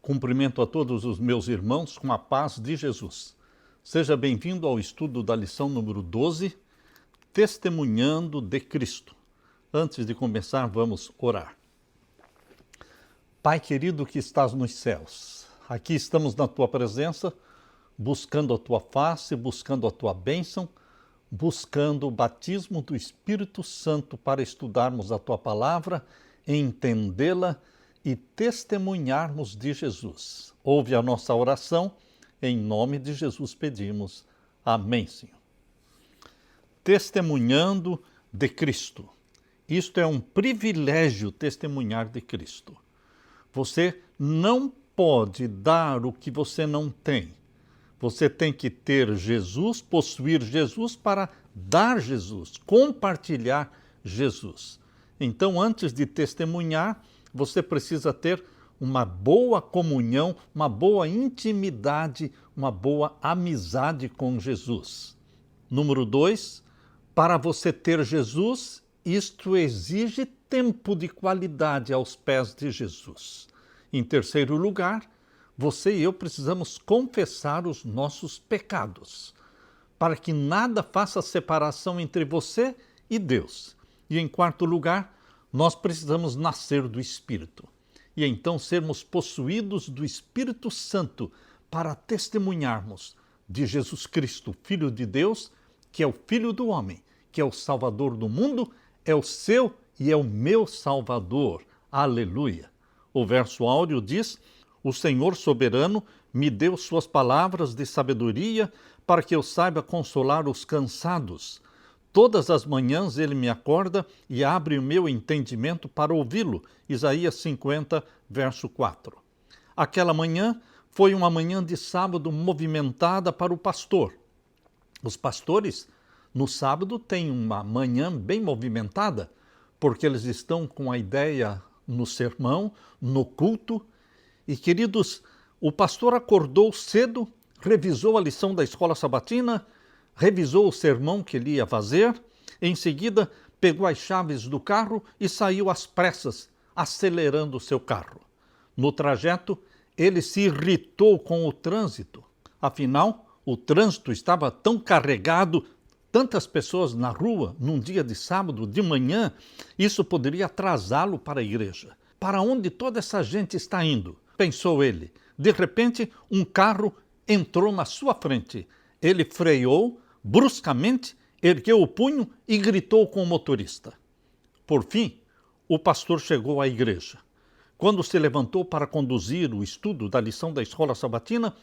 Cumprimento a todos os meus irmãos com a paz de Jesus. Seja bem-vindo ao estudo da lição número 12, Testemunhando de Cristo. Antes de começar, vamos orar. Pai querido que estás nos céus, aqui estamos na Tua presença, buscando a Tua face, buscando a Tua bênção, buscando o batismo do Espírito Santo para estudarmos a Tua palavra, entendê-la e testemunharmos de Jesus. Ouve a nossa oração, em nome de Jesus pedimos. Amém, Senhor. Testemunhando de Cristo. Isto é um privilégio, testemunhar de Cristo. Você não pode dar o que você não tem. Você tem que ter Jesus, possuir Jesus para dar Jesus, compartilhar Jesus. Então, antes de testemunhar, você precisa ter uma boa comunhão, uma boa intimidade, uma boa amizade com Jesus. Número 2, para você ter Jesus, isto exige tempo de qualidade aos pés de Jesus. Em terceiro lugar, você e eu precisamos confessar os nossos pecados, para que nada faça separação entre você e Deus. E em quarto lugar, nós precisamos nascer do Espírito e então sermos possuídos do Espírito Santo para testemunharmos de Jesus Cristo, Filho de Deus, que é o Filho do homem, que é o Salvador do mundo, é o seu e é o meu Salvador. Aleluia! O verso áureo diz: o Senhor soberano me deu suas palavras de sabedoria para que eu saiba consolar os cansados. Todas as manhãs ele me acorda e abre o meu entendimento para ouvi-lo. Isaías 50, verso 4. Aquela manhã foi uma manhã de sábado movimentada para o pastor. Os pastores, no sábado, têm uma manhã bem movimentada, porque eles estão com a ideia no sermão, no culto. E, queridos, o pastor acordou cedo, revisou a lição da escola sabatina, revisou o sermão que ele ia fazer, em seguida pegou as chaves do carro e saiu às pressas, acelerando o seu carro. No trajeto, ele se irritou com o trânsito. Afinal, o trânsito estava tão carregado, tantas pessoas na rua, num dia de sábado, de manhã, isso poderia atrasá-lo para a igreja. Para onde toda essa gente está indo? Pensou ele. De repente, um carro entrou na sua frente. Ele freou bruscamente, ergueu o punho e gritou com o motorista. Por fim, o pastor chegou à igreja. Quando se levantou para conduzir o estudo da lição da escola sabatina,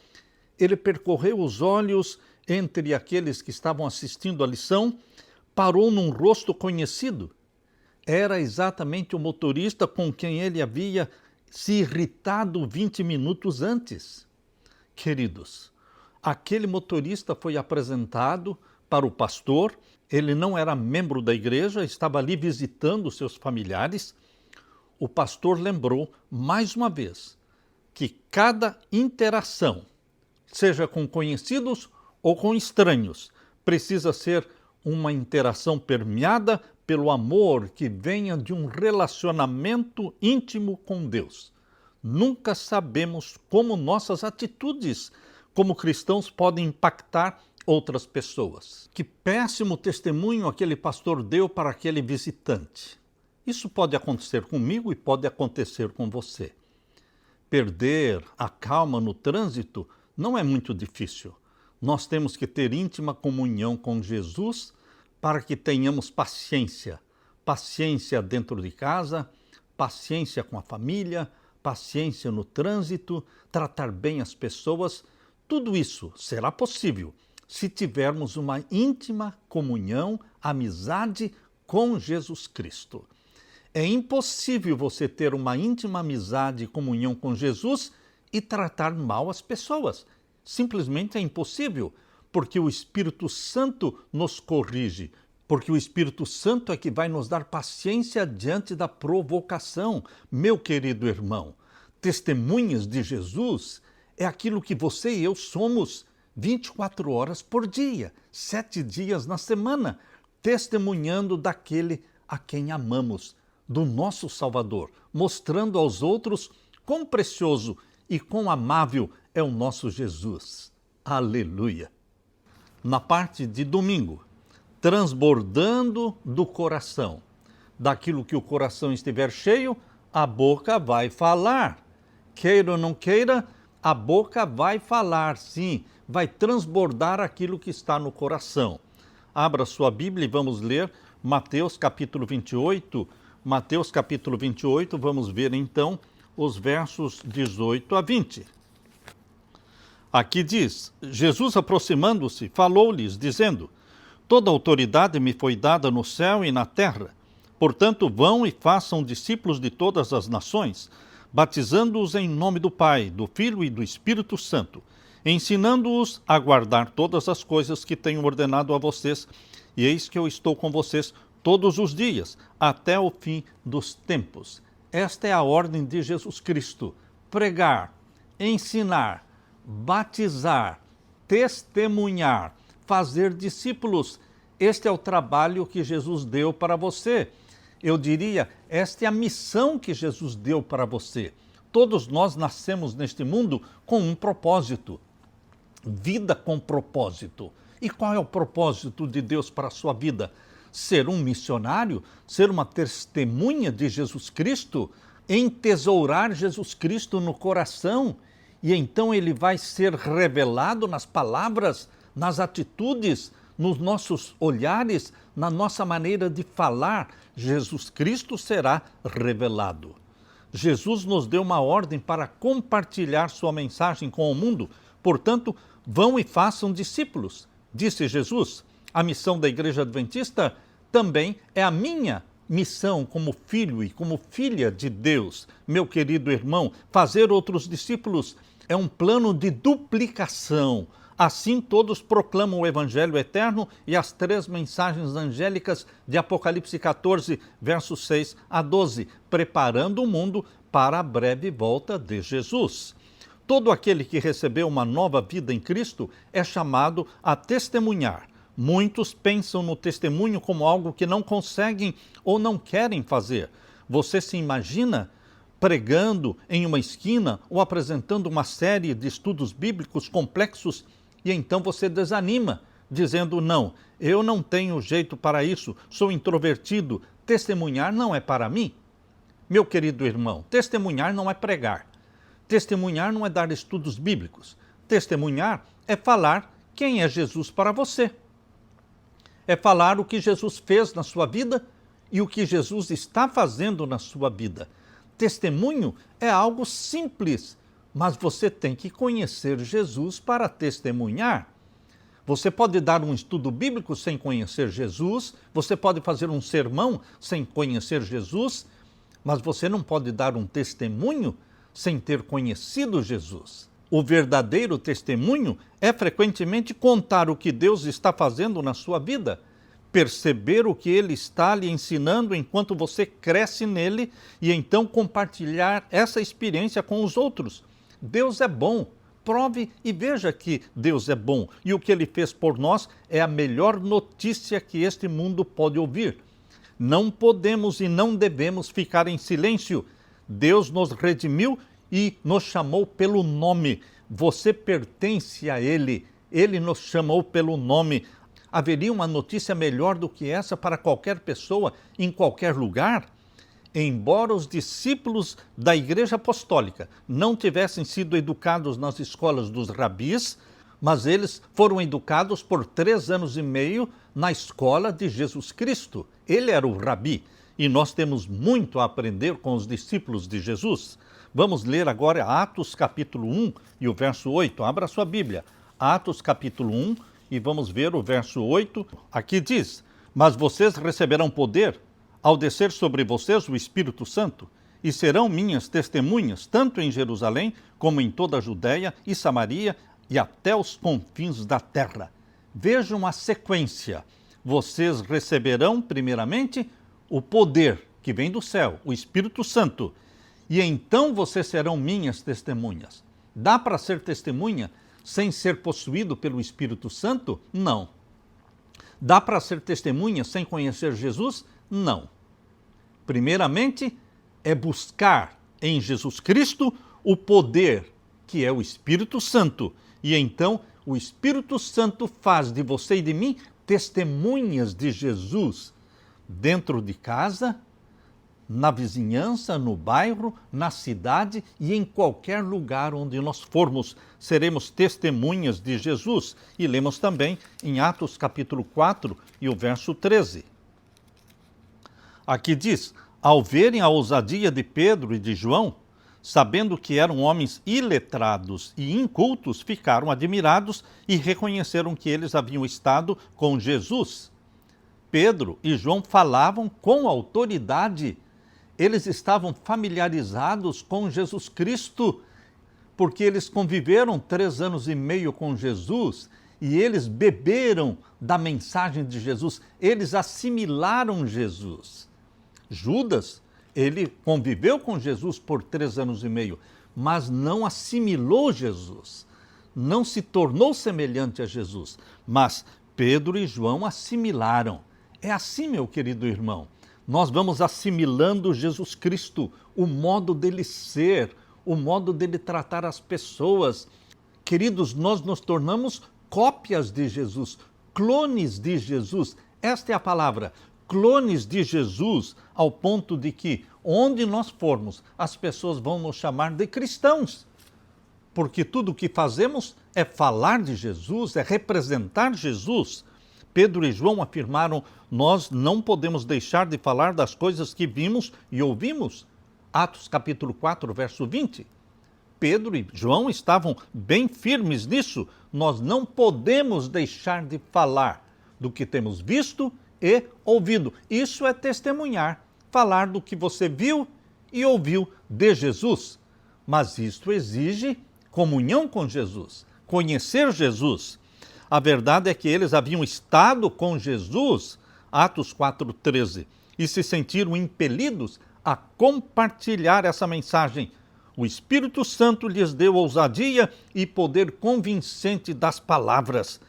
ele percorreu os olhos entre aqueles que estavam assistindo à lição, parou num rosto conhecido. Era exatamente o motorista com quem ele havia se irritado 20 minutos antes. Queridos, aquele motorista foi apresentado para o pastor, ele não era membro da igreja, estava ali visitando seus familiares. O pastor lembrou, mais uma vez, que cada interação, seja com conhecidos ou com estranhos, precisa ser uma interação permeada pelo amor que venha de um relacionamento íntimo com Deus. Nunca sabemos como nossas atitudes como cristãos podem impactar outras pessoas. Que péssimo testemunho aquele pastor deu para aquele visitante. Isso pode acontecer comigo e pode acontecer com você. Perder a calma no trânsito não é muito difícil. Nós temos que ter íntima comunhão com Jesus para que tenhamos paciência. Paciência dentro de casa, paciência com a família, paciência no trânsito, tratar bem as pessoas. Tudo isso será possível se tivermos uma íntima comunhão, amizade com Jesus Cristo. É impossível você ter uma íntima amizade e comunhão com Jesus e tratar mal as pessoas. Simplesmente é impossível, porque o Espírito Santo nos corrige, porque o Espírito Santo é que vai nos dar paciência diante da provocação. Meu querido irmão, testemunhas de Jesus é aquilo que você e eu somos 24 horas por dia, 7 dias na semana, testemunhando daquele a quem amamos, do nosso Salvador, mostrando aos outros quão precioso e quão amável é o nosso Jesus. Aleluia! Na parte de domingo, transbordando do coração. Daquilo que o coração estiver cheio, a boca vai falar. Queira ou não queira, a boca vai falar, sim, vai transbordar aquilo que está no coração. Abra sua Bíblia e vamos ler Mateus capítulo 28. Mateus capítulo 28, vamos ver então os versos 18 a 20. Aqui diz: Jesus, aproximando-se, falou-lhes, dizendo: toda autoridade me foi dada no céu e na terra. Portanto, vão e façam discípulos de todas as nações, batizando-os em nome do Pai, do Filho e do Espírito Santo, ensinando-os a guardar todas as coisas que tenho ordenado a vocês, e eis que eu estou com vocês todos os dias, até o fim dos tempos. Esta é a ordem de Jesus Cristo: pregar, ensinar, batizar, testemunhar, fazer discípulos. Este é o trabalho que Jesus deu para você. Eu diria, esta é a missão que Jesus deu para você. Todos nós nascemos neste mundo com um propósito. Vida com propósito. E qual é o propósito de Deus para a sua vida? Ser um missionário? Ser uma testemunha de Jesus Cristo? Entesourar Jesus Cristo no coração? E então ele vai ser revelado nas palavras, nas atitudes, nos nossos olhares, na nossa maneira de falar. Jesus Cristo será revelado. Jesus nos deu uma ordem para compartilhar sua mensagem com o mundo. Portanto, vão e façam discípulos. Disse Jesus, a missão da Igreja Adventista também é a minha missão como filho e como filha de Deus. Meu querido irmão, fazer outros discípulos é um plano de duplicação. Assim todos proclamam o Evangelho eterno e as 3 mensagens angélicas de Apocalipse 14, versos 6 a 12, preparando o mundo para a breve volta de Jesus. Todo aquele que recebeu uma nova vida em Cristo é chamado a testemunhar. Muitos pensam no testemunho como algo que não conseguem ou não querem fazer. Você se imagina pregando em uma esquina ou apresentando uma série de estudos bíblicos complexos e então você desanima, dizendo: não, eu não tenho jeito para isso, sou introvertido, testemunhar não é para mim? Meu querido irmão, testemunhar não é pregar, testemunhar não é dar estudos bíblicos, testemunhar é falar quem é Jesus para você. É falar o que Jesus fez na sua vida e o que Jesus está fazendo na sua vida. Testemunho é algo simples, mas você tem que conhecer Jesus para testemunhar. Você pode dar um estudo bíblico sem conhecer Jesus, você pode fazer um sermão sem conhecer Jesus, mas você não pode dar um testemunho sem ter conhecido Jesus. O verdadeiro testemunho é frequentemente contar o que Deus está fazendo na sua vida, perceber o que Ele está lhe ensinando enquanto você cresce nele e então compartilhar essa experiência com os outros. Deus é bom. Prove e veja que Deus é bom. E o que Ele fez por nós é a melhor notícia que este mundo pode ouvir. Não podemos e não devemos ficar em silêncio. Deus nos redimiu e nos chamou pelo nome. Você pertence a Ele. Ele nos chamou pelo nome. Haveria uma notícia melhor do que essa para qualquer pessoa, em qualquer lugar? Embora os discípulos da Igreja Apostólica não tivessem sido educados nas escolas dos rabis, mas eles foram educados por 3 anos e meio na escola de Jesus Cristo. Ele era o rabi e nós temos muito a aprender com os discípulos de Jesus. Vamos ler agora Atos capítulo 1 e o verso 8. Abra sua Bíblia. Atos capítulo 1 e vamos ver o verso 8. Aqui diz: mas vocês receberão poder ao descer sobre vocês o Espírito Santo, e serão minhas testemunhas, tanto em Jerusalém, como em toda a Judéia e Samaria, e até os confins da terra. Vejam a sequência. Vocês receberão, primeiramente, o poder que vem do céu, o Espírito Santo, e então vocês serão minhas testemunhas. Dá para ser testemunha sem ser possuído pelo Espírito Santo? Não. Dá para ser testemunha sem conhecer Jesus? Não. Primeiramente, é buscar em Jesus Cristo o poder que é o Espírito Santo. E então o Espírito Santo faz de você e de mim testemunhas de Jesus dentro de casa, na vizinhança, no bairro, na cidade e em qualquer lugar onde nós formos. Seremos testemunhas de Jesus. E lemos também em Atos capítulo 4 e o verso 13. Aqui diz: ao verem a ousadia de Pedro e de João, sabendo que eram homens iletrados e incultos, ficaram admirados e reconheceram que eles haviam estado com Jesus. Pedro e João falavam com autoridade. Eles estavam familiarizados com Jesus Cristo, porque eles conviveram 3 anos e meio com Jesus e eles beberam da mensagem de Jesus, eles assimilaram Jesus. Judas, ele conviveu com Jesus por 3 anos e meio, mas não assimilou Jesus, não se tornou semelhante a Jesus, mas Pedro e João assimilaram. É assim, meu querido irmão. Nós vamos assimilando Jesus Cristo, o modo dele ser, o modo dele tratar as pessoas. Queridos, nós nos tornamos cópias de Jesus, clones de Jesus. Esta é a palavra, clones de Jesus, ao ponto de que, onde nós formos, as pessoas vão nos chamar de cristãos. Porque tudo o que fazemos é falar de Jesus, é representar Jesus. Pedro e João afirmaram: nós não podemos deixar de falar das coisas que vimos e ouvimos. Atos capítulo 4, verso 20. Pedro e João estavam bem firmes nisso. Nós não podemos deixar de falar do que temos visto e ouvido. Isso é testemunhar, falar do que você viu e ouviu de Jesus. Mas isto exige comunhão com Jesus, conhecer Jesus. A verdade é que eles haviam estado com Jesus, Atos 4,13, e se sentiram impelidos a compartilhar essa mensagem. O Espírito Santo lhes deu ousadia e poder convincente das palavras.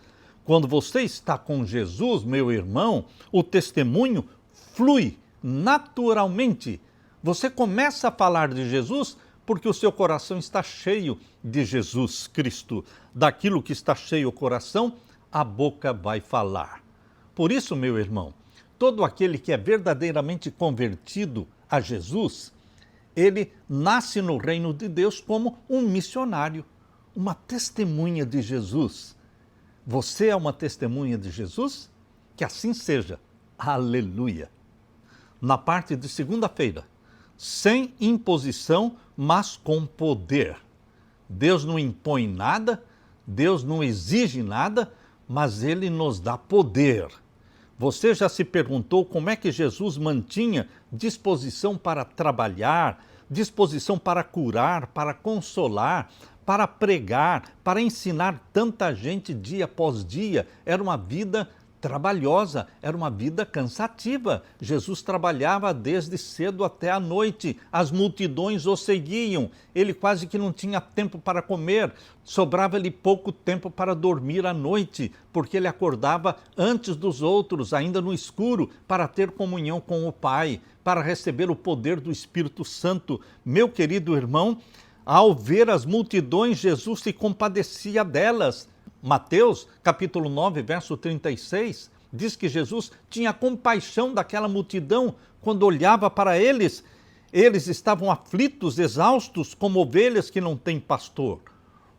Quando você está com Jesus, meu irmão, o testemunho flui naturalmente. Você começa a falar de Jesus porque o seu coração está cheio de Jesus Cristo. Daquilo que está cheio o coração, a boca vai falar. Por isso, meu irmão, todo aquele que é verdadeiramente convertido a Jesus, ele nasce no reino de Deus como um missionário, uma testemunha de Jesus. Você é uma testemunha de Jesus? Que assim seja. Aleluia! Na parte de segunda-feira, sem imposição, mas com poder. Deus não impõe nada, Deus não exige nada, mas Ele nos dá poder. Você já se perguntou como é que Jesus mantinha disposição para trabalhar, disposição para curar, para consolar, para pregar, para ensinar tanta gente dia após dia? Era uma vida trabalhosa, era uma vida cansativa. Jesus trabalhava desde cedo até à noite, as multidões o seguiam, ele quase que não tinha tempo para comer, sobrava-lhe pouco tempo para dormir à noite, porque ele acordava antes dos outros, ainda no escuro, para ter comunhão com o Pai, para receber o poder do Espírito Santo. Meu querido irmão, ao ver as multidões, Jesus se compadecia delas. Mateus, capítulo 9, verso 36, diz que Jesus tinha compaixão daquela multidão quando olhava para eles. Eles estavam aflitos, exaustos, como ovelhas que não têm pastor.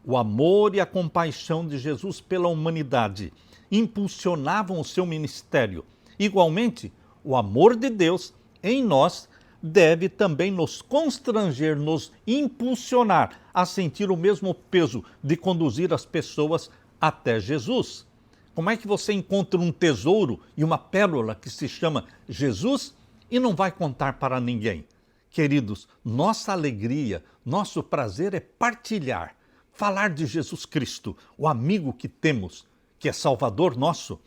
O amor e a compaixão de Jesus pela humanidade impulsionavam o seu ministério. Igualmente, o amor de Deus em nós deve também nos constranger, nos impulsionar a sentir o mesmo peso de conduzir as pessoas até Jesus. Como é que você encontra um tesouro e uma pérola que se chama Jesus e não vai contar para ninguém? Queridos, nossa alegria, nosso prazer é partilhar, falar de Jesus Cristo, o amigo que temos, que é Salvador nosso.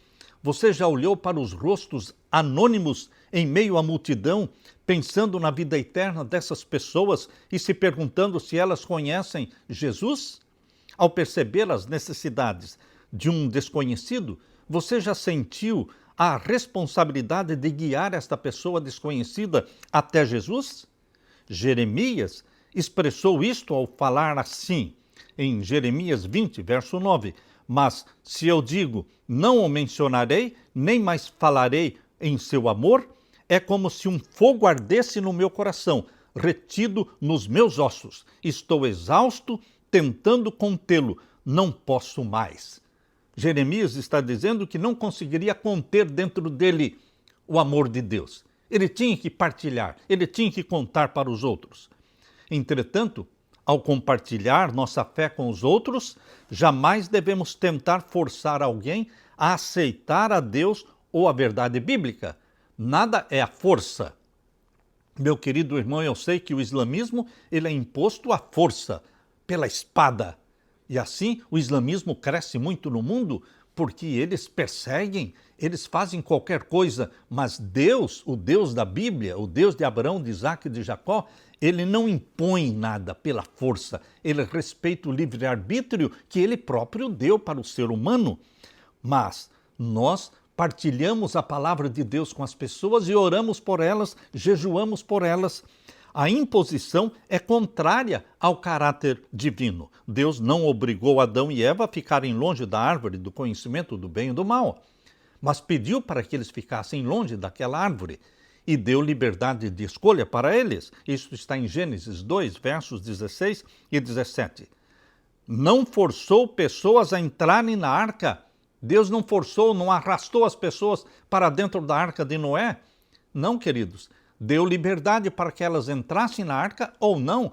Você já olhou para os rostos anônimos em meio à multidão, pensando na vida eterna dessas pessoas e se perguntando se elas conhecem Jesus? Ao perceber as necessidades de um desconhecido, você já sentiu a responsabilidade de guiar esta pessoa desconhecida até Jesus? Jeremias expressou isto ao falar assim: em Jeremias 20, verso 9. Mas se eu digo, não o mencionarei, nem mais falarei em seu amor, é como se um fogo ardesse no meu coração, retido nos meus ossos. Estou exausto, tentando contê-lo, não posso mais. Jeremias está dizendo que não conseguiria conter dentro dele o amor de Deus. Ele tinha que partilhar, ele tinha que contar para os outros. Entretanto, ao compartilhar nossa fé com os outros, jamais devemos tentar forçar alguém a aceitar a Deus ou a verdade bíblica. Nada é à força. Meu querido irmão, eu sei que o islamismo ele é imposto à força, pela espada. E assim o islamismo cresce muito no mundo porque eles perseguem, eles fazem qualquer coisa, mas Deus, o Deus da Bíblia, o Deus de Abraão, de Isaac e de Jacó, ele não impõe nada pela força, ele respeita o livre-arbítrio que ele próprio deu para o ser humano. Mas nós partilhamos a palavra de Deus com as pessoas e oramos por elas, jejuamos por elas. A imposição é contrária ao caráter divino. Deus não obrigou Adão e Eva a ficarem longe da árvore do conhecimento do bem e do mal, mas pediu para que eles ficassem longe daquela árvore e deu liberdade de escolha para eles. Isso está em Gênesis 2, versos 16 e 17. Não forçou pessoas a entrarem na arca. Deus não forçou, não arrastou as pessoas para dentro da arca de Noé. Não, queridos. Deu liberdade para que elas entrassem na arca ou não.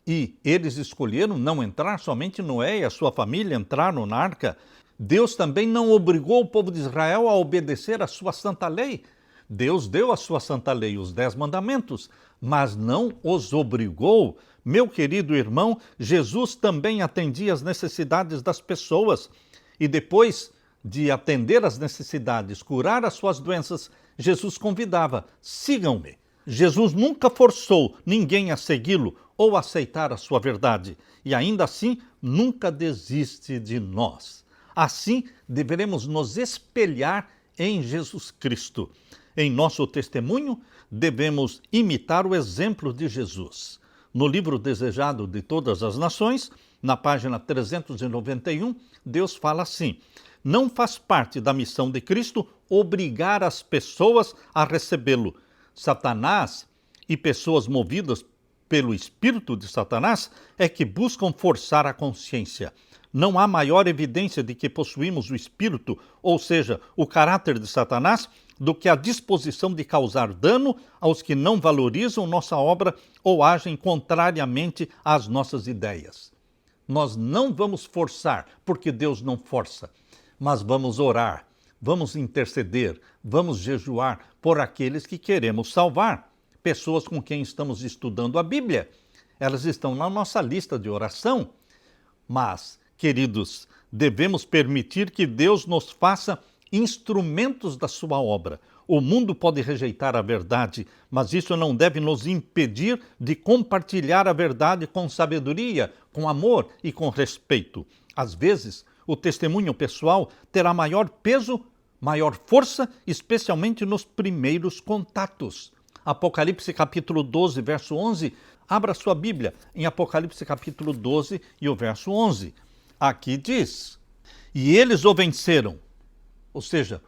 E eles escolheram não entrar, somente Noé e a sua família entraram na arca. Deus também não obrigou o povo de Israel a obedecer à sua santa lei. Deus deu a sua santa lei, os 10 mandamentos, mas não os obrigou. Meu querido irmão, Jesus também atendia às necessidades das pessoas. E depois de atender às necessidades, curar as suas doenças, Jesus convidava, sigam-me. Jesus nunca forçou ninguém a segui-lo ou aceitar a sua verdade. E ainda assim, nunca desiste de nós. Assim, deveremos nos espelhar em Jesus Cristo. Em nosso testemunho, devemos imitar o exemplo de Jesus. No livro Desejado de Todas as Nações, na página 391, Deus fala assim: não faz parte da missão de Cristo obrigar as pessoas a recebê-lo. Satanás e pessoas movidas pelo espírito de Satanás é que buscam forçar a consciência. Não há maior evidência de que possuímos o espírito, ou seja, o caráter de Satanás, do que a disposição de causar dano aos que não valorizam nossa obra ou agem contrariamente às nossas ideias. Nós não vamos forçar, porque Deus não força, mas vamos orar, vamos interceder, vamos jejuar por aqueles que queremos salvar. Pessoas com quem estamos estudando a Bíblia, elas estão na nossa lista de oração. Mas, queridos, devemos permitir que Deus nos faça instrumentos da sua obra. O mundo pode rejeitar a verdade, mas isso não deve nos impedir de compartilhar a verdade com sabedoria, com amor e com respeito. Às vezes, o testemunho pessoal terá maior peso, maior força, especialmente nos primeiros contatos. Apocalipse capítulo 12, verso 11. Abra sua Bíblia em Apocalipse capítulo 12 e o verso 11. Aqui diz: e eles o venceram, ou seja,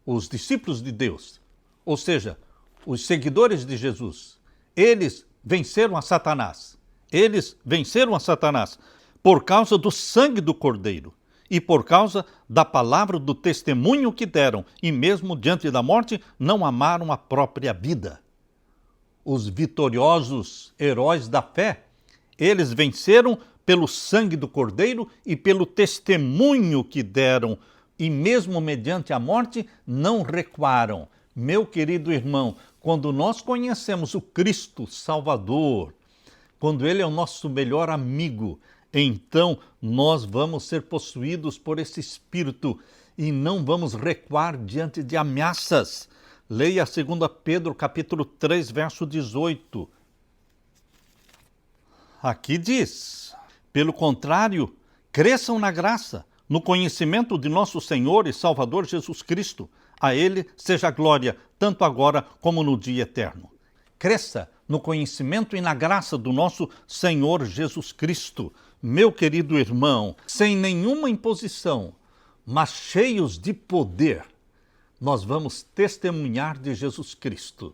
os discípulos de Deus, ou seja, os seguidores de Jesus. Eles venceram a Satanás. Eles venceram a Satanás por causa do sangue do Cordeiro e por causa da palavra do testemunho que deram, e mesmo diante da morte não amaram a própria vida. Os vitoriosos heróis da fé, eles venceram pelo sangue do Cordeiro e pelo testemunho que deram, e mesmo mediante a morte não recuaram. Meu querido irmão, quando nós conhecemos o Cristo Salvador, quando Ele é o nosso melhor amigo, então nós vamos ser possuídos por esse Espírito e não vamos recuar diante de ameaças. Leia 2 Pedro capítulo 3, verso 18. Aqui diz: pelo contrário, cresçam na graça, no conhecimento de nosso Senhor e Salvador Jesus Cristo. A Ele seja a glória, tanto agora como no dia eterno. Cresça no conhecimento e na graça do nosso Senhor Jesus Cristo. meu querido irmão, sem nenhuma imposição, mas cheios de poder, nós vamos testemunhar de Jesus Cristo.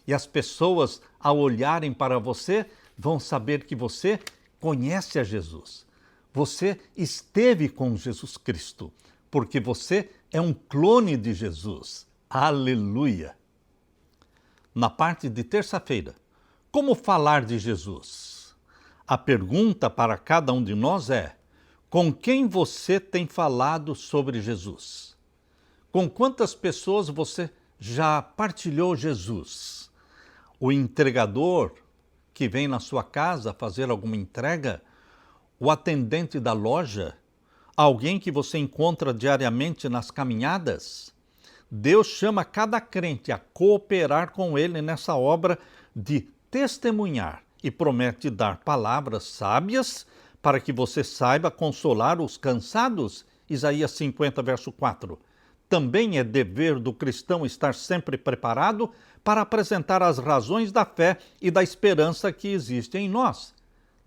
E as pessoas, ao olharem para você, vão saber que você conhece a Jesus. Você esteve com Jesus Cristo, porque você é um clone de Jesus. Aleluia! Na parte de terça-feira, como falar de Jesus? A pergunta para cada um de nós é: com quem você tem falado sobre Jesus? Com quantas pessoas você já partilhou Jesus? O entregador que vem na sua casa fazer alguma entrega? O atendente da loja? Alguém que você encontra diariamente nas caminhadas? Deus chama cada crente a cooperar com ele nessa obra de testemunhar e promete dar palavras sábias para que você saiba consolar os cansados. Isaías 50, verso 4. Também é dever do cristão estar sempre preparado para apresentar as razões da fé e da esperança que existe em nós.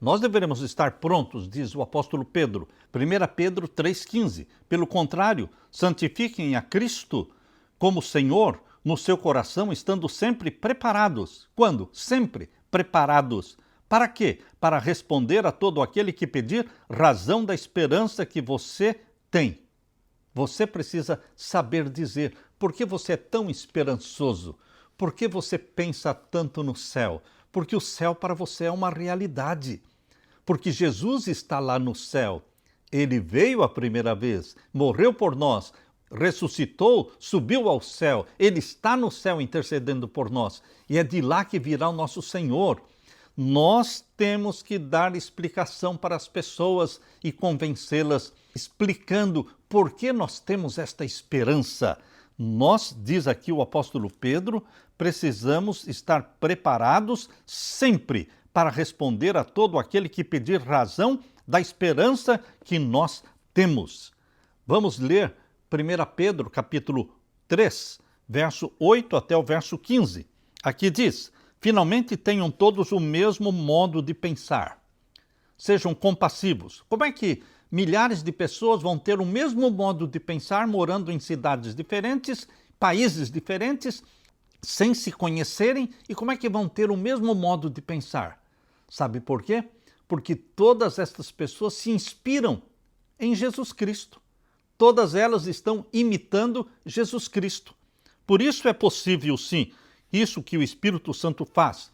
Nós deveremos estar prontos, diz o apóstolo Pedro, 1 Pedro 3,15. Pelo contrário, santifiquem a Cristo como Senhor no seu coração, estando sempre preparados. Quando? Sempre preparados. Para quê? Para responder a todo aquele que pedir razão da esperança que você tem. Você precisa saber dizer por que você é tão esperançoso, por que você pensa tanto no céu, porque o céu para você é uma realidade. Porque Jesus está lá no céu. Ele veio a primeira vez, morreu por nós, ressuscitou, subiu ao céu. Ele está no céu intercedendo por nós. E é de lá que virá o nosso Senhor. Nós temos que dar explicação para as pessoas e convencê-las, explicando por que nós temos esta esperança. Nós, diz aqui o apóstolo Pedro, precisamos estar preparados sempre para responder a todo aquele que pedir razão da esperança que nós temos. Vamos ler 1 Pedro, capítulo 3, verso 8 até o verso 15. Aqui diz: finalmente tenham todos o mesmo modo de pensar. Sejam compassivos. Como é que milhares de pessoas vão ter o mesmo modo de pensar morando em cidades diferentes, países diferentes, sem se conhecerem? E como é que vão ter o mesmo modo de pensar? Sabe por quê? Porque todas estas pessoas se inspiram em Jesus Cristo. Todas elas estão imitando Jesus Cristo. Por isso é possível, sim, isso que o Espírito Santo faz,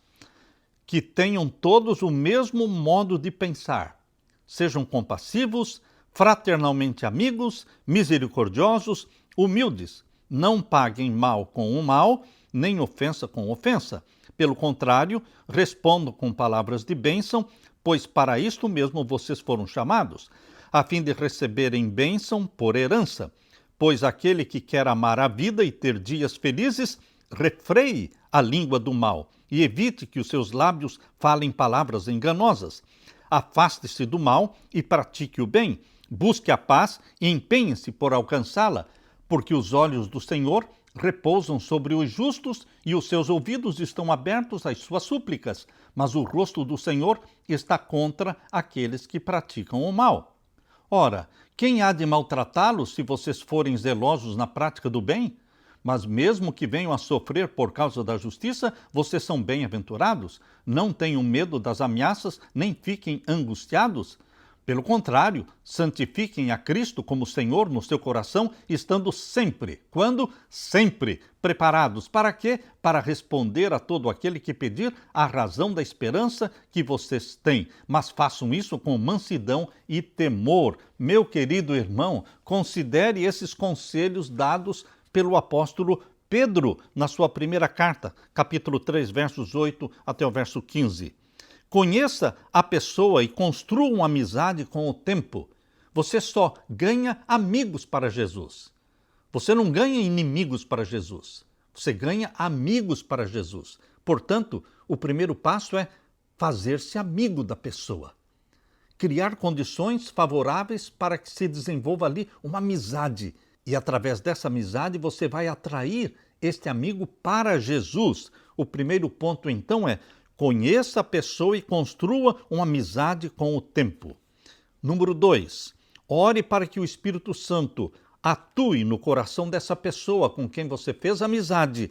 que tenham todos o mesmo modo de pensar. Sejam compassivos, fraternalmente amigos, misericordiosos, humildes. Não paguem mal com o mal, nem ofensa com ofensa. Pelo contrário, respondam com palavras de bênção, pois para isto mesmo vocês foram chamados, a fim de receberem bênção por herança. Pois aquele que quer amar a vida e ter dias felizes, refreie a língua do mal e evite que os seus lábios falem palavras enganosas. Afaste-se do mal e pratique o bem. Busque a paz e empenhe-se por alcançá-la, porque os olhos do Senhor repousam sobre os justos e os seus ouvidos estão abertos às suas súplicas, mas o rosto do Senhor está contra aqueles que praticam o mal. Ora, quem há de maltratá-los se vocês forem zelosos na prática do bem? Mas mesmo que venham a sofrer por causa da justiça, vocês são bem-aventurados. Não tenham medo das ameaças, nem fiquem angustiados. Pelo contrário, santifiquem a Cristo como Senhor no seu coração, estando sempre, quando? Sempre preparados. Para quê? Para responder a todo aquele que pedir a razão da esperança que vocês têm. Mas façam isso com mansidão e temor. Meu querido irmão, considere esses conselhos dados pelo apóstolo Pedro na sua primeira carta, capítulo 3, versos 8 até o verso 15. Conheça a pessoa e construa uma amizade com o tempo. Você só ganha amigos para Jesus. Você não ganha inimigos para Jesus. Você ganha amigos para Jesus. Portanto, o primeiro passo é fazer-se amigo da pessoa. Criar condições favoráveis para que se desenvolva ali uma amizade. E através dessa amizade você vai atrair este amigo para Jesus. O primeiro ponto, então, é: conheça a pessoa e construa uma amizade com o tempo. Número 2, ore para que o Espírito Santo atue no coração dessa pessoa com quem você fez amizade.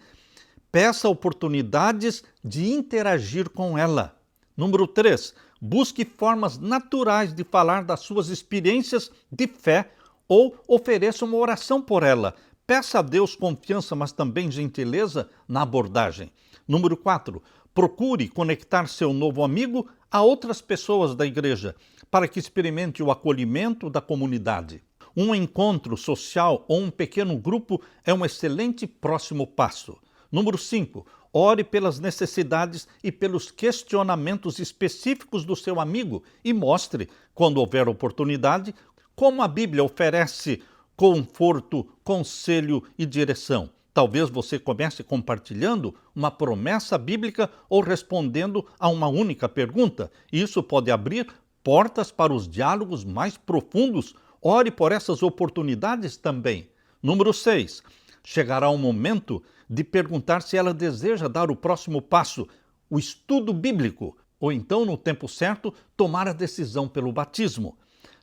Peça oportunidades de interagir com ela. Número 3, busque formas naturais de falar das suas experiências de fé ou ofereça uma oração por ela. Peça a Deus confiança, mas também gentileza na abordagem. Número 4, procure conectar seu novo amigo a outras pessoas da igreja, para que experimente o acolhimento da comunidade. Um encontro social ou um pequeno grupo é um excelente próximo passo. Número 5, ore pelas necessidades e pelos questionamentos específicos do seu amigo e mostre, quando houver oportunidade, como a Bíblia oferece conforto, conselho e direção. Talvez você comece compartilhando uma promessa bíblica ou respondendo a uma única pergunta. Isso pode abrir portas para os diálogos mais profundos. Ore por essas oportunidades também. Número 6. Chegará o momento de perguntar se ela deseja dar o próximo passo, o estudo bíblico, ou então, no tempo certo, tomar a decisão pelo batismo.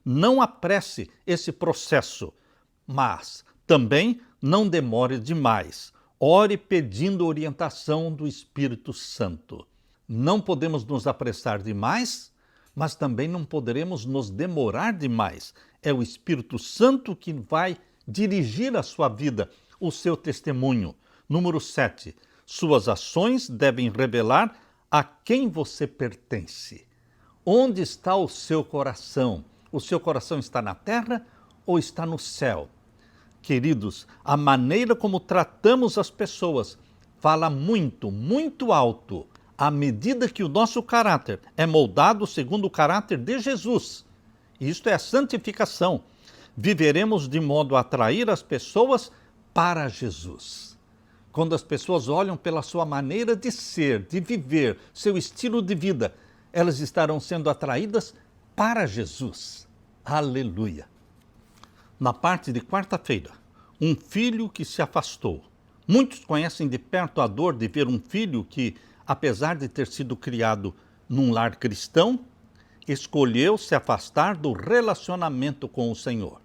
Não apresse esse processo, mas também não demore demais. Ore pedindo orientação do Espírito Santo. Não podemos nos apressar demais, mas também não poderemos nos demorar demais. É o Espírito Santo que vai dirigir a sua vida, o seu testemunho. Número 7. Suas ações devem revelar a quem você pertence. Onde está o seu coração? O seu coração está na terra ou está no céu? Queridos, a maneira como tratamos as pessoas fala muito, muito alto. À medida que o nosso caráter é moldado segundo o caráter de Jesus, isto é a santificação, viveremos de modo a atrair as pessoas para Jesus. Quando as pessoas olham pela sua maneira de ser, de viver, seu estilo de vida, elas estarão sendo atraídas para Jesus. Aleluia! Na parte de quarta-feira, um filho que se afastou. Muitos conhecem de perto a dor de ver um filho que, apesar de ter sido criado num lar cristão, escolheu se afastar do relacionamento com o Senhor.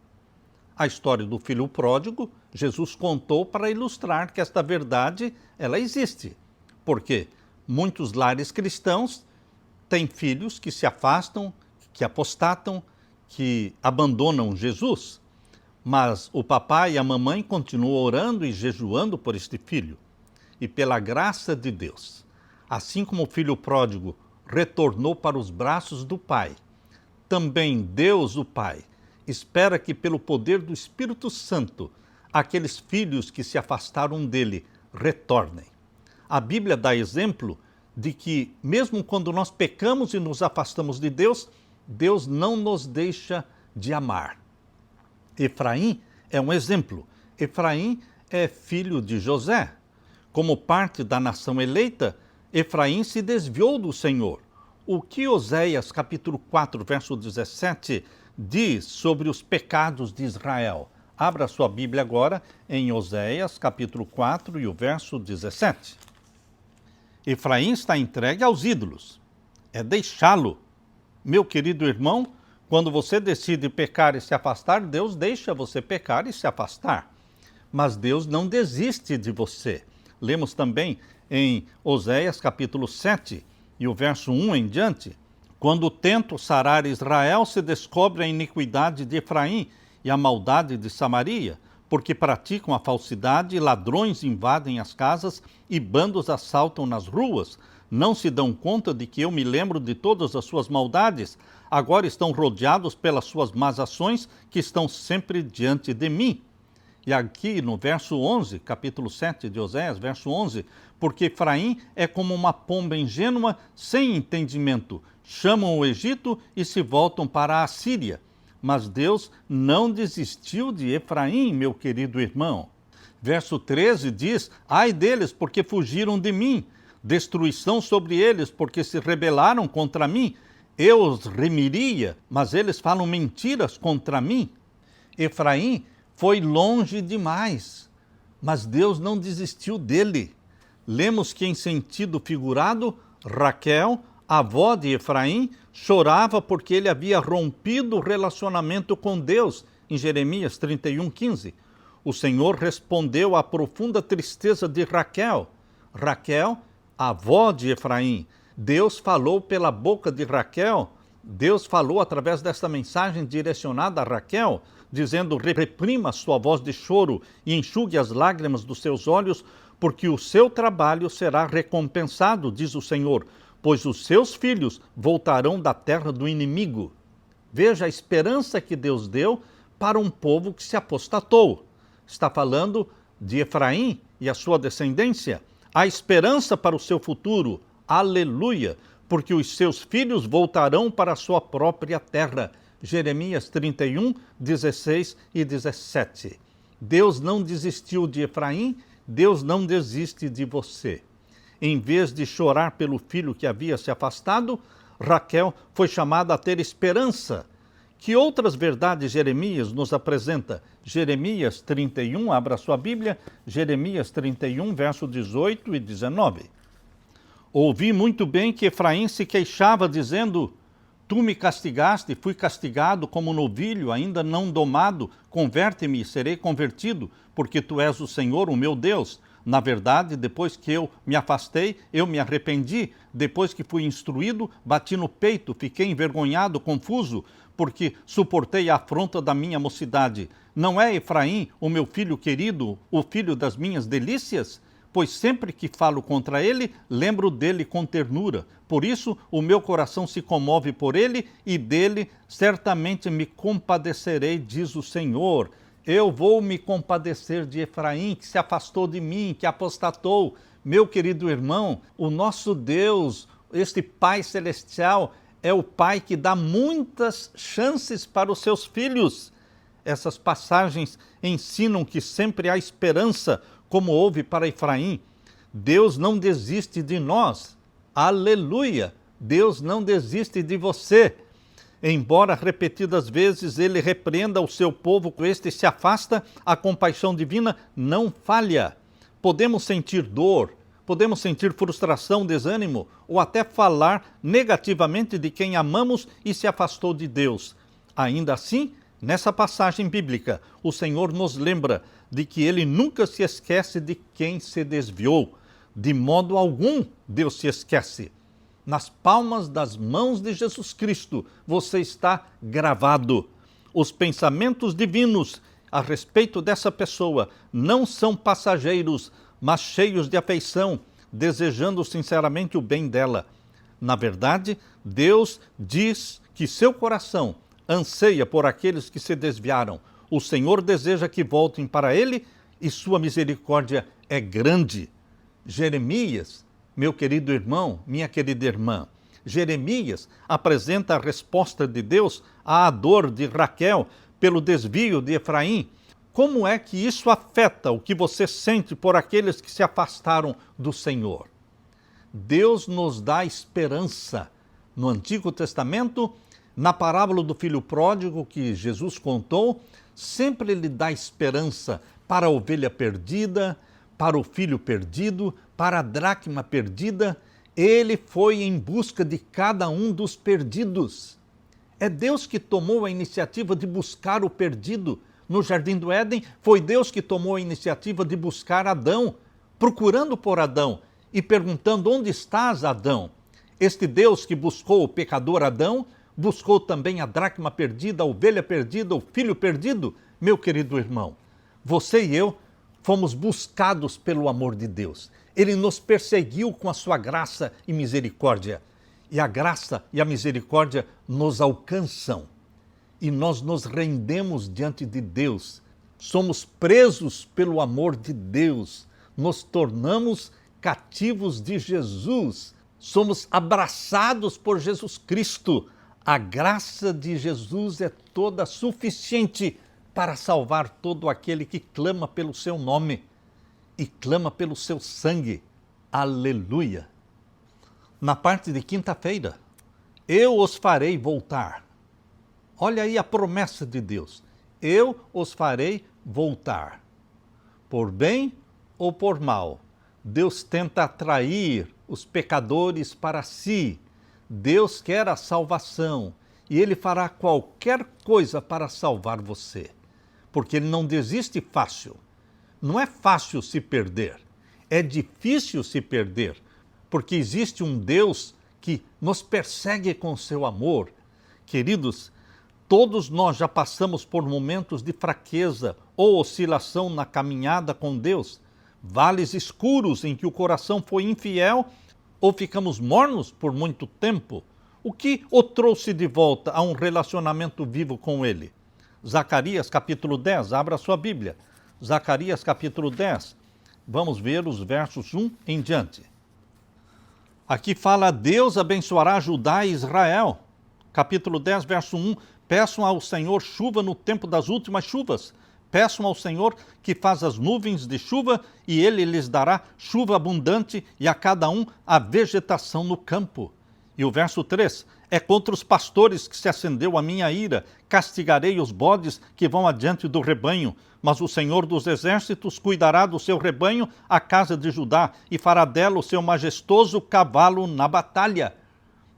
A história do filho pródigo, Jesus contou para ilustrar que esta verdade, ela existe. Porque muitos lares cristãos têm filhos que se afastam, que apostatam, que abandonam Jesus. Mas o papai e a mamãe continuam orando e jejuando por este filho. E pela graça de Deus, assim como o filho pródigo retornou para os braços do pai, também Deus, o Pai, espera que pelo poder do Espírito Santo, aqueles filhos que se afastaram dele retornem. A Bíblia dá exemplo de que, mesmo quando nós pecamos e nos afastamos de Deus, Deus não nos deixa de amar. Efraim é um exemplo. Efraim é filho de José. Como parte da nação eleita, Efraim se desviou do Senhor. O que Oséias, capítulo 4, verso 17, diz sobre os pecados de Israel? Abra sua Bíblia agora em Oséias, capítulo 4 e o verso 17. Efraim está entregue aos ídolos. É deixá-lo. Meu querido irmão, quando você decide pecar e se afastar, Deus deixa você pecar e se afastar. Mas Deus não desiste de você. Lemos também em Oséias, capítulo 7, e o verso 1 em diante. Quando tento sarar Israel, se descobre a iniquidade de Efraim e a maldade de Samaria, porque praticam a falsidade, ladrões invadem as casas e bandos assaltam nas ruas. Não se dão conta de que eu me lembro de todas as suas maldades. Agora estão rodeados pelas suas más ações, que estão sempre diante de mim. E aqui no verso 11, capítulo 7 de Oséias, verso 11, porque Efraim é como uma pomba ingênua, sem entendimento. Chamam o Egito e se voltam para a Síria. Mas Deus não desistiu de Efraim, meu querido irmão. Verso 13 diz, ai deles, porque fugiram de mim. Destruição sobre eles, porque se rebelaram contra mim. Eu os remiria, mas eles falam mentiras contra mim. Efraim foi longe demais, mas Deus não desistiu dele. Lemos que, em sentido figurado, Raquel, avó de Efraim, chorava porque ele havia rompido o relacionamento com Deus, em Jeremias 31:15. O Senhor respondeu à profunda tristeza de Raquel. Raquel, avó de Efraim. Deus falou pela boca de Raquel, Deus falou através desta mensagem direcionada a Raquel, dizendo: reprima sua voz de choro e enxugue as lágrimas dos seus olhos, porque o seu trabalho será recompensado, diz o Senhor, pois os seus filhos voltarão da terra do inimigo. Veja a esperança que Deus deu para um povo que se apostatou. Está falando de Efraim e a sua descendência. A esperança para o seu futuro, aleluia, porque os seus filhos voltarão para a sua própria terra. Jeremias 31, 16 e 17. Deus não desistiu de Efraim, Deus não desiste de você. Em vez de chorar pelo filho que havia se afastado, Raquel foi chamada a ter esperança. Que outras verdades Jeremias nos apresenta? Jeremias 31, abra sua Bíblia, Jeremias 31, verso 18 e 19. Ouvi muito bem que Efraim se queixava, dizendo: tu me castigaste, fui castigado como novilho, ainda não domado, converte-me e serei convertido, porque tu és o Senhor, o meu Deus. Na verdade, depois que eu me afastei, eu me arrependi. Depois que fui instruído, bati no peito, fiquei envergonhado, confuso, porque suportei a afronta da minha mocidade. Não é Efraim, o meu filho querido, o filho das minhas delícias? Pois sempre que falo contra ele, lembro dele com ternura. Por isso, o meu coração se comove por ele, e dele certamente me compadecerei, diz o Senhor. Eu vou me compadecer de Efraim, que se afastou de mim, que apostatou. Meu querido irmão, o nosso Deus, este Pai Celestial, é o Pai que dá muitas chances para os seus filhos. Essas passagens ensinam que sempre há esperança, como houve para Efraim. Deus não desiste de nós. Aleluia! Deus não desiste de você. Embora repetidas vezes ele repreenda o seu povo, este se afasta, a compaixão divina não falha. Podemos sentir dor, podemos sentir frustração, desânimo, ou até falar negativamente de quem amamos e se afastou de Deus. Ainda assim, nessa passagem bíblica, o Senhor nos lembra de que ele nunca se esquece de quem se desviou. De modo algum, Deus se esquece. Nas palmas das mãos de Jesus Cristo, você está gravado. Os pensamentos divinos a respeito dessa pessoa não são passageiros, mas cheios de afeição, desejando sinceramente o bem dela. Na verdade, Deus diz que seu coração anseia por aqueles que se desviaram. O Senhor deseja que voltem para Ele e sua misericórdia é grande. Jeremias, meu querido irmão, minha querida irmã, Jeremias apresenta a resposta de Deus à dor de Raquel pelo desvio de Efraim. Como é que isso afeta o que você sente por aqueles que se afastaram do Senhor? Deus nos dá esperança. No Antigo Testamento, na parábola do filho pródigo que Jesus contou, sempre ele dá esperança para a ovelha perdida, para o filho perdido, para a dracma perdida. Ele foi em busca de cada um dos perdidos. É Deus que tomou a iniciativa de buscar o perdido. No Jardim do Éden, foi Deus que tomou a iniciativa de buscar Adão, procurando por Adão e perguntando: onde estás, Adão? Este Deus que buscou o pecador Adão, buscou também a dracma perdida, a ovelha perdida, o filho perdido. Meu querido irmão, você e eu fomos buscados pelo amor de Deus. Ele nos perseguiu com a sua graça e misericórdia. E a graça e a misericórdia nos alcançam. E nós nos rendemos diante de Deus. Somos presos pelo amor de Deus. Nos tornamos cativos de Jesus. Somos abraçados por Jesus Cristo. A graça de Jesus é toda suficiente para salvar todo aquele que clama pelo seu nome e clama pelo seu sangue. Aleluia! Na parte de quinta-feira, eu os farei voltar. Olha aí a promessa de Deus. Eu os farei voltar. Por bem ou por mal, Deus tenta atrair os pecadores para si. Deus quer a salvação e Ele fará qualquer coisa para salvar você, porque Ele não desiste fácil. Não é fácil se perder, é difícil se perder, porque existe um Deus que nos persegue com seu amor. Queridos, todos nós já passamos por momentos de fraqueza ou oscilação na caminhada com Deus, vales escuros em que o coração foi infiel ou ficamos mornos por muito tempo. O que o trouxe de volta a um relacionamento vivo com Ele? Zacarias capítulo 10, abra sua Bíblia. Zacarias capítulo 10, vamos ver os versos 1 em diante. Aqui fala: Deus abençoará Judá e Israel. Capítulo 10, verso 1, peçam ao Senhor chuva no tempo das últimas chuvas. Peçam ao Senhor que faz as nuvens de chuva e Ele lhes dará chuva abundante e a cada um a vegetação no campo. E o verso 3, é contra os pastores que se acendeu a minha ira, castigarei os bodes que vão adiante do rebanho, mas o Senhor dos exércitos cuidará do seu rebanho, a casa de Judá, e fará dela o seu majestoso cavalo na batalha.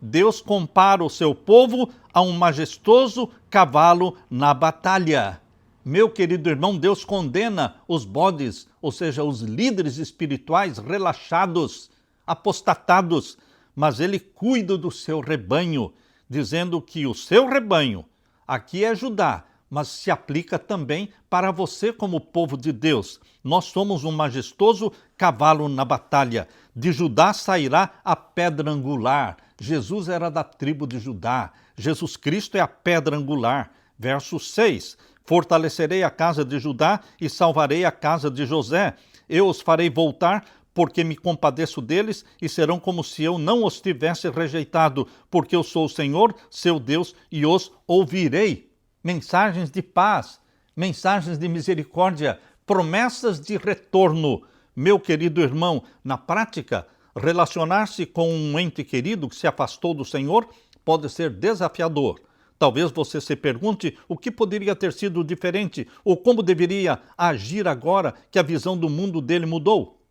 Deus compara o seu povo a um majestoso cavalo na batalha. Meu querido irmão, Deus condena os bodes, ou seja, os líderes espirituais relaxados, apostatados, mas Ele cuida do seu rebanho, dizendo que o seu rebanho, aqui é Judá, mas se aplica também para você como povo de Deus. Nós somos um majestoso cavalo na batalha. De Judá sairá a pedra angular. Jesus era da tribo de Judá. Jesus Cristo é a pedra angular. Verso 6. Fortalecerei a casa de Judá e salvarei a casa de José. Eu os farei voltar, porque me compadeço deles, e serão como se eu não os tivesse rejeitado, porque eu sou o Senhor, seu Deus, e os ouvirei. Mensagens de paz, mensagens de misericórdia, promessas de retorno. Meu querido irmão, na prática, relacionar-se com um ente querido que se afastou do Senhor pode ser desafiador. Talvez você se pergunte o que poderia ter sido diferente ou como deveria agir agora que a visão do mundo dele mudou.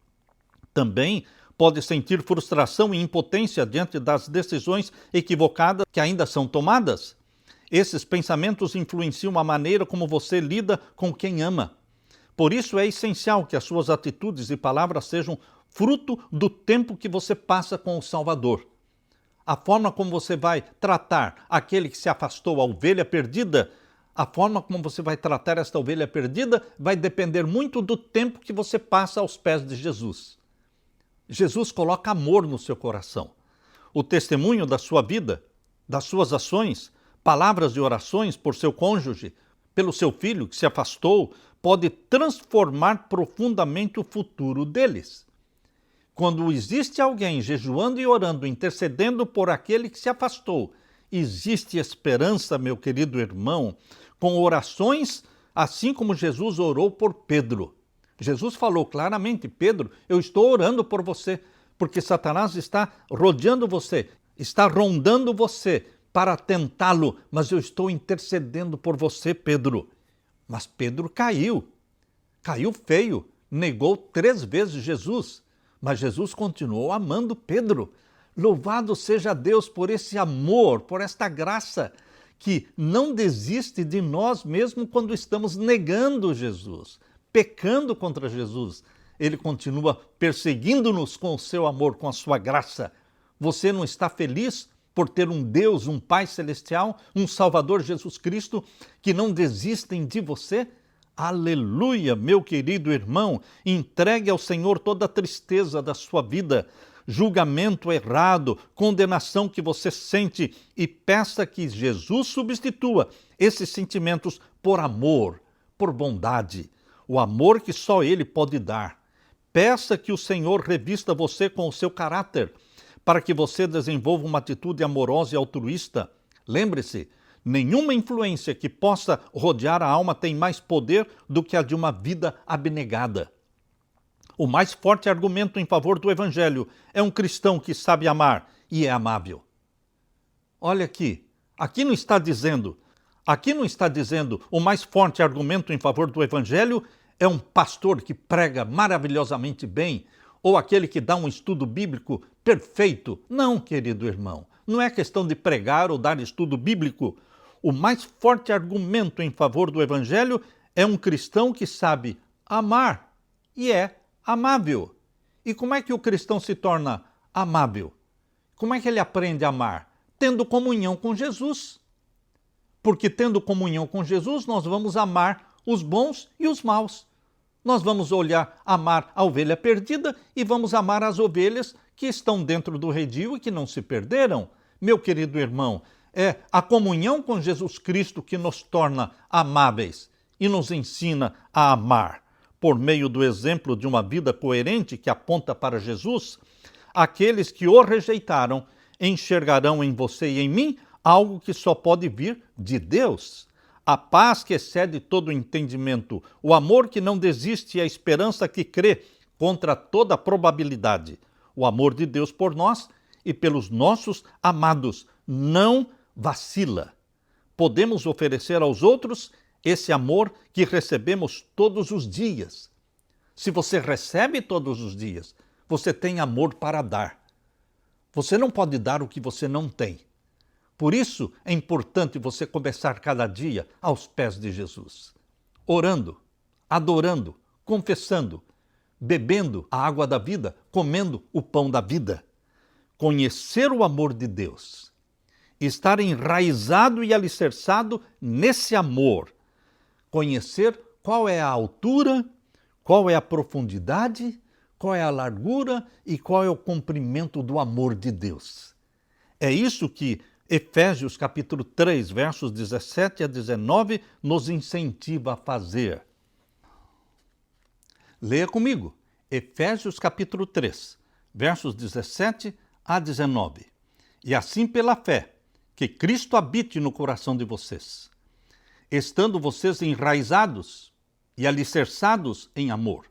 Também pode sentir frustração e impotência diante das decisões equivocadas que ainda são tomadas. Esses pensamentos influenciam a maneira como você lida com quem ama. Por isso é essencial que as suas atitudes e palavras sejam fruto do tempo que você passa com o Salvador. A forma como você vai tratar aquele que se afastou, a ovelha perdida, a forma como você vai tratar esta ovelha perdida vai depender muito do tempo que você passa aos pés de Jesus. Jesus coloca amor no seu coração. O testemunho da sua vida, das suas ações, palavras e orações por seu cônjuge, pelo seu filho que se afastou, pode transformar profundamente o futuro deles. Quando existe alguém jejuando e orando, intercedendo por aquele que se afastou, existe esperança, meu querido irmão, com orações assim como Jesus orou por Pedro. Jesus falou claramente: Pedro, eu estou orando por você, porque Satanás está rodeando você, está rondando você para tentá-lo, mas eu estou intercedendo por você, Pedro. Mas Pedro caiu feio, negou 3 vezes Jesus. Mas Jesus continuou amando Pedro. Louvado seja Deus por esse amor, por esta graça, que não desiste de nós mesmo quando estamos negando Jesus, pecando contra Jesus. Ele continua perseguindo-nos com o seu amor, com a sua graça. Você não está feliz por ter um Deus, um Pai Celestial, um Salvador Jesus Cristo, que não desistem de você? Aleluia, meu querido irmão, entregue ao Senhor toda a tristeza da sua vida, julgamento errado, condenação que você sente e peça que Jesus substitua esses sentimentos por amor, por bondade, o amor que só Ele pode dar. Peça que o Senhor revista você com o seu caráter, para que você desenvolva uma atitude amorosa e altruísta. Lembre-se, nenhuma influência que possa rodear a alma tem mais poder do que a de uma vida abnegada. O mais forte argumento em favor do Evangelho é um cristão que sabe amar e é amável. Olha aqui não está dizendo o mais forte argumento em favor do Evangelho é um pastor que prega maravilhosamente bem ou aquele que dá um estudo bíblico perfeito. Não, querido irmão. Não é questão de pregar ou dar estudo bíblico. O mais forte argumento em favor do Evangelho é um cristão que sabe amar e é amável. E como é que o cristão se torna amável? Como é que ele aprende a amar? Tendo comunhão com Jesus. Porque tendo comunhão com Jesus, nós vamos amar os bons e os maus. Nós vamos amar a ovelha perdida e vamos amar as ovelhas que estão dentro do redil e que não se perderam. Meu querido irmão, é a comunhão com Jesus Cristo que nos torna amáveis e nos ensina a amar. Por meio do exemplo de uma vida coerente que aponta para Jesus, aqueles que o rejeitaram enxergarão em você e em mim algo que só pode vir de Deus. A paz que excede todo o entendimento, o amor que não desiste e a esperança que crê contra toda probabilidade. O amor de Deus por nós e pelos nossos amados não vacila. Podemos oferecer aos outros esse amor que recebemos todos os dias. Se você recebe todos os dias, você tem amor para dar. Você não pode dar o que você não tem. Por isso é importante você começar cada dia aos pés de Jesus, orando, adorando, confessando, bebendo a água da vida, comendo o pão da vida. Conhecer o amor de Deus, estar enraizado e alicerçado nesse amor, conhecer qual é a altura, qual é a profundidade, qual é a largura e qual é o comprimento do amor de Deus. É isso que Efésios capítulo 3, versos 17 a 19, nos incentiva a fazer. Leia comigo, Efésios capítulo 3, versos 17 a 19. E assim pela fé, que Cristo habite no coração de vocês, estando vocês enraizados e alicerçados em amor.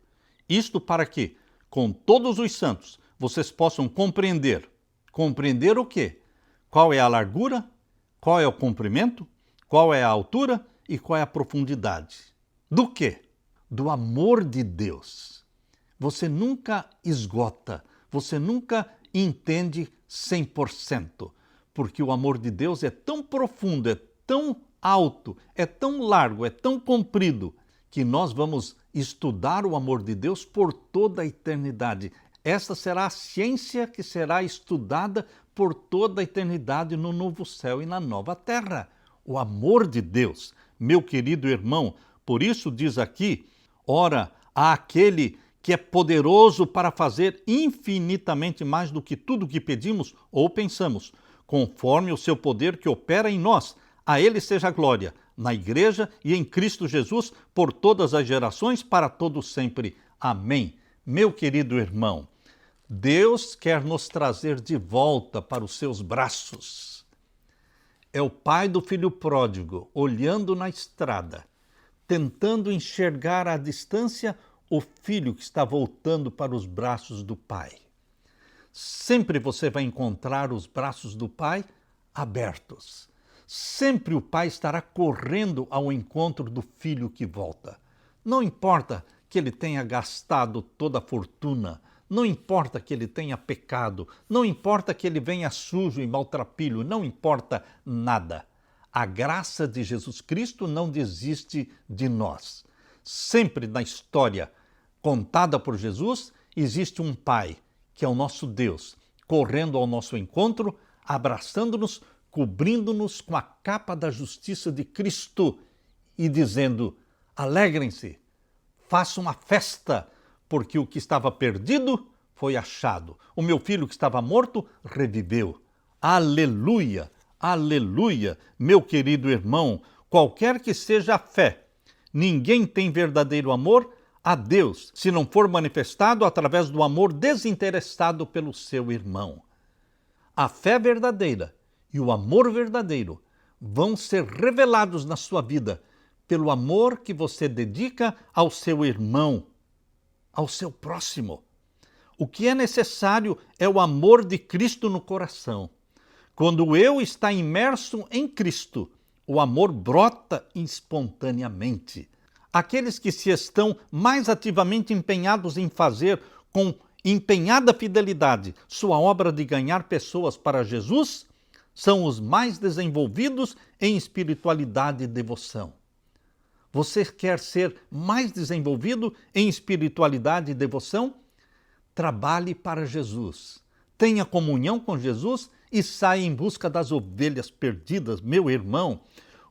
Isto para que, com todos os santos, vocês possam compreender. Compreender o quê? Qual é a largura, qual é o comprimento, qual é a altura e qual é a profundidade. Do quê? Do amor de Deus. Você nunca esgota, você nunca entende 100%, porque o amor de Deus é tão profundo, é tão alto, é tão largo, é tão comprido, que nós vamos estudar o amor de Deus por toda a eternidade. Esta será a ciência que será estudada por toda a eternidade no novo céu e na nova terra. O amor de Deus, meu querido irmão, por isso diz aqui, ora, há aquele que é poderoso para fazer infinitamente mais do que tudo que pedimos ou pensamos, conforme o seu poder que opera em nós. A ele seja a glória, na igreja e em Cristo Jesus, por todas as gerações, para todos sempre. Amém. Meu querido irmão, Deus quer nos trazer de volta para os seus braços. É o pai do filho pródigo, olhando na estrada, tentando enxergar à distância o filho que está voltando para os braços do pai. Sempre você vai encontrar os braços do pai abertos. Sempre o pai estará correndo ao encontro do filho que volta. Não importa que ele tenha gastado toda a fortuna, não importa que ele tenha pecado, não importa que ele venha sujo e maltrapilho, não importa nada. A graça de Jesus Cristo não desiste de nós. Sempre na história contada por Jesus, existe um Pai, que é o nosso Deus, correndo ao nosso encontro, abraçando-nos, cobrindo-nos com a capa da justiça de Cristo e dizendo: alegrem-se, façam uma festa, porque o que estava perdido foi achado. O meu filho que estava morto reviveu. Aleluia, aleluia, meu querido irmão, qualquer que seja a fé, ninguém tem verdadeiro amor a Deus se não for manifestado através do amor desinteressado pelo seu irmão. A fé verdadeira e o amor verdadeiro vão ser revelados na sua vida pelo amor que você dedica ao seu irmão, ao seu próximo. O que é necessário é o amor de Cristo no coração. Quando o eu está imerso em Cristo, o amor brota espontaneamente. Aqueles que se estão mais ativamente empenhados em fazer com empenhada fidelidade sua obra de ganhar pessoas para Jesus, são os mais desenvolvidos em espiritualidade e devoção. Você quer ser mais desenvolvido em espiritualidade e devoção? Trabalhe para Jesus. Tenha comunhão com Jesus e saia em busca das ovelhas perdidas, meu irmão.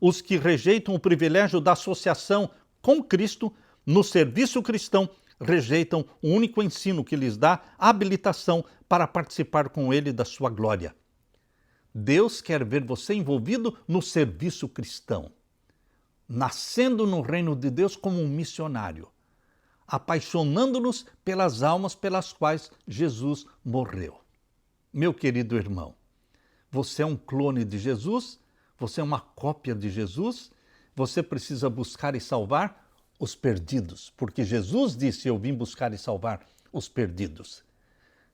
Os que rejeitam o privilégio da associação com Cristo no serviço cristão rejeitam o único ensino que lhes dá habilitação para participar com Ele da sua glória. Deus quer ver você envolvido no serviço cristão, nascendo no reino de Deus como um missionário, apaixonando-nos pelas almas pelas quais Jesus morreu. Meu querido irmão, você é um clone de Jesus, você é uma cópia de Jesus, você precisa buscar e salvar os perdidos, porque Jesus disse: eu vim buscar e salvar os perdidos.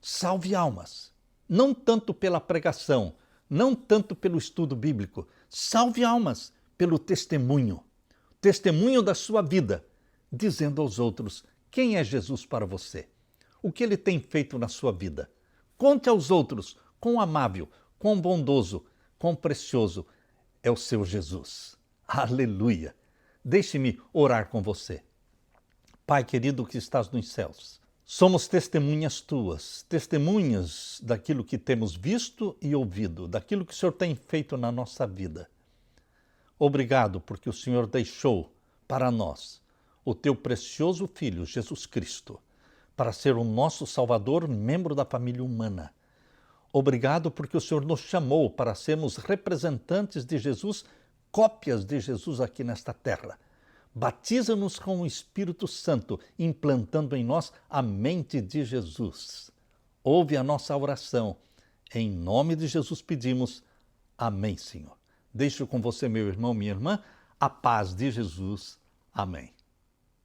Salve almas, não tanto pela pregação, não tanto pelo estudo bíblico, salve almas pelo testemunho da sua vida, dizendo aos outros quem é Jesus para você, o que ele tem feito na sua vida. Conte aos outros quão amável, quão bondoso, quão precioso é o seu Jesus. Aleluia! Deixe-me orar com você. Pai querido que estás nos céus, somos testemunhas tuas, testemunhas daquilo que temos visto e ouvido, daquilo que o Senhor tem feito na nossa vida. Obrigado porque o Senhor deixou para nós o teu precioso Filho, Jesus Cristo, para ser o nosso Salvador, membro da família humana. Obrigado porque o Senhor nos chamou para sermos representantes de Jesus, cópias de Jesus aqui nesta terra. Batiza-nos com o Espírito Santo, implantando em nós a mente de Jesus. Ouve a nossa oração. Em nome de Jesus pedimos. Amém, Senhor. Deixo com você, meu irmão, minha irmã, a paz de Jesus. Amém.